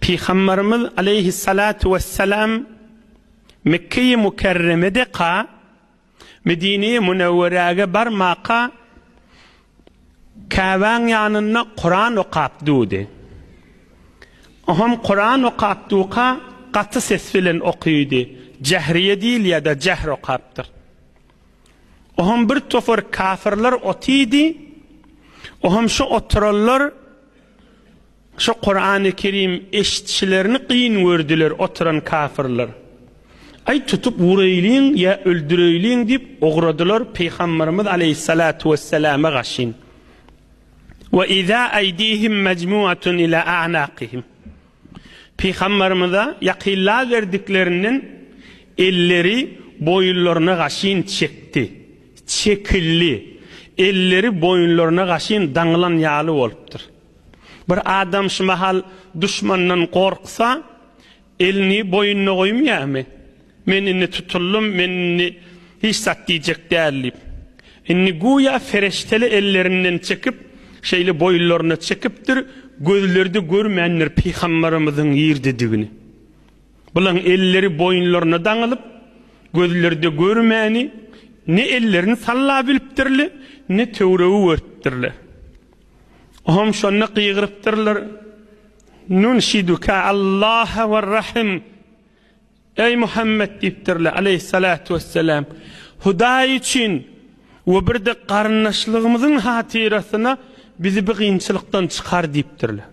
Peygamberimiz aleyhissalatu vesselam Mekke-i Mukerreme'de Medine-i Münevvere'ye barmaqa Kavan yanına Kur'an okapdudu. Oham Kur'an okapduqa katı ses bilen okuydu. Cehriye değil ya da cehr okaptır. Oham bir tofur kafirler otiydi. Oham şu otururlar şu Kur'an-ı Kerim eşitçilerini kıyın gördüler oturan kafirler. Ay tutup vurayliğin ya öldüreyliğin deyip uğradılar Peygamberimiz aleyhissalatu vesselam'a gaşin. Ve izâ eydihim mecmuatun ila a'naqihim. Peygamberimize yakilla verdiklerinin elleri boyunlarına gaşin çekti. Çekilli. Elleri boyunlarına gaşin dağılan yağlı oluptur. Bir adam şu mahal düşmandan korksa elini boyununa koymuyor mu? Menini tutullum, menini hiç sat diyecek değerliyim. Inni güya fereşteli ellerinden çekip şeyli boyunlarına çekiptir, gözlerde görmeyenler Peygamberimizin yer dediğini. Bulan elleri boyunlarına dağılıp gözlerde görmeyeni ne ellerini sallabiliptirli ne tevrevi örttirli. Oham şonna kıygırıptırlar. Nunşiduka Allah'a ve rahim. Ey Muhammed deyiptirler aleyhissalatu vesselam. Huday için ve bir de karınlaşlığımızın hatirasına bizi bir kıyınçılıktan çıkar deyiptirler.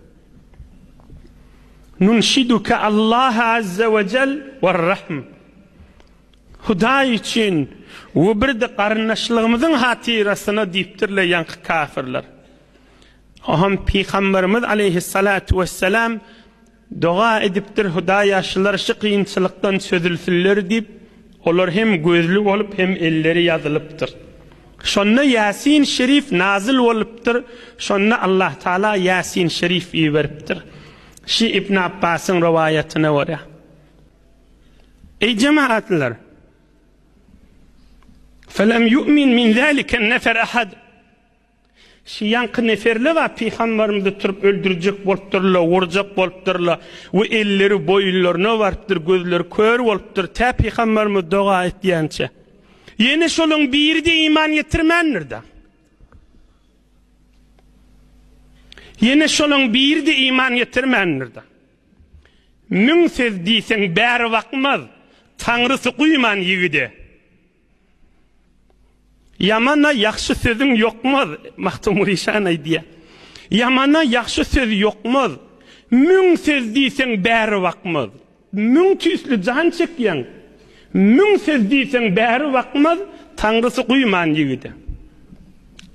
Nunşiduka Allah'a azze ve cel ve rahim. Huday için ve bir de karınlaşlığımızın hatirasına deyiptirler yankı kafirler. Oham Peygamberimiz aleyhissalatu vesselam dua ediptir Huday yaşlılar şu kıyınçılıktan çözülsünler deyip onlar hem gözlü olup hem elleri yazılıptır. Şonna Yasin Şerif nazil oluptır. Şonna Allah Teala Yasin Şerif iyi veriptir. Şi İbn Abbas'ın rivayetine var ya. Ey cemaatler. Felem yu'min min zâliken nefer ahad. Şi yankı neferli var Peygamberimizi turup öldürecek boluptırlar, vuracak boluptırlar ve elleri boyunlarına varıptır, gözleri kör boluptır. Ta Peygamberimiz dua etdiyança. Yine şolun bir de iman yetirmenler de. Yine şolun bir de iman yetirmenler de. Münsez deysen bär vakmaz, Tanrısı kuyman yigide. Yamana yakşı sözün yokmaz. Mahtumur işanay diye. Yamana yakşı söz yokmaz. Mün söz deysen bär vakmaz. Mün tüslü can çekyen. Mün söz deysen bär vakmaz. Tanrısı kuyman yigide.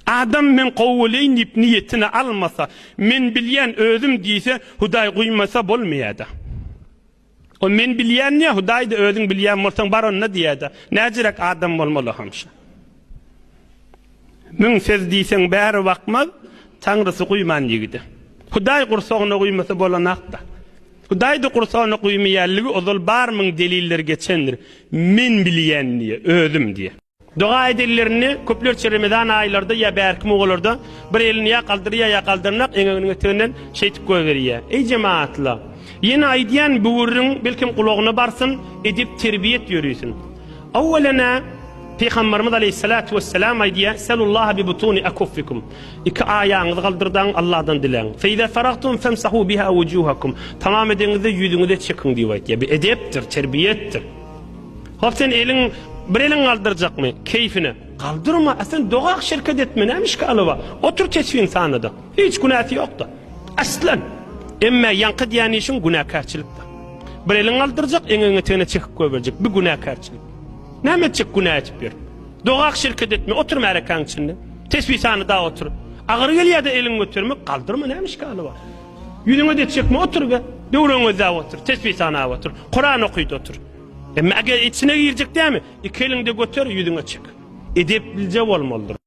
Adam men kovuleyn ip niyetini almasa, men bilyen özüm deyse Huday kuymasa bolmayada. O men bilyen ne Huday da özün bilyen olsan bar onna diyada. Necirek adam olmalı hamşa. Mün söz deysen bär vakmaz, Tanrısı kuyman yigide. Huday kursağına kuymasa bolanakta. Huday da kursağına kuymayalligi ozol bar mın deliller geçendir. Men bilyen diye, özüm diye. Dua edillerini köpler çeremedan aylarda ya berkim oğullarda bir elini ya kaldırıya ya kaldırnak en tığından şeytip koyveriye. Ey cemaatla, yine aydiyan buğurun belkim kulağına barsın edip terbiyet yürüysün. Avvelena Peygamberimiz aleyhissalatu vesselam aydiya Selullaha bi butuni akuffikum. İki ayağınızı kaldırdan Allah'tan dileyin. Fe izâ feragtum femsahu biha vujuhakum. Tamam edinizi yüzünüze çekin diyor aydiya. Bir edeptir, terbiyettir. Hop sen elin bir elin kaldıracak mı? Keyfine. Kaldırma. Sen doğak şirket etme. Neymiş ki alıva? Otur tesvin sanıda. Hiç günahı yok da. Aslan. Emme yankı diyen işin günahkarçılıkta. Bir elin kaldıracak, en tığına çıkıp koyacak. Bir günahkarçılık. Ne metçik günah etip bir. Doğak şirket etme. Oturma erekan içinde. Tesvin sanıda otur. Ağır gel ya da elin götürme. Kaldırma. Neymiş ki alıva? Yüzüne de çıkma. Otur be. Doğruğuna da otur. Tesvin sanıda otur. Kur'an okuydu otur. Ama eğer içine girecek değil mi? İki elinde götür, yüzüne çık. Edeplice olmalıdır.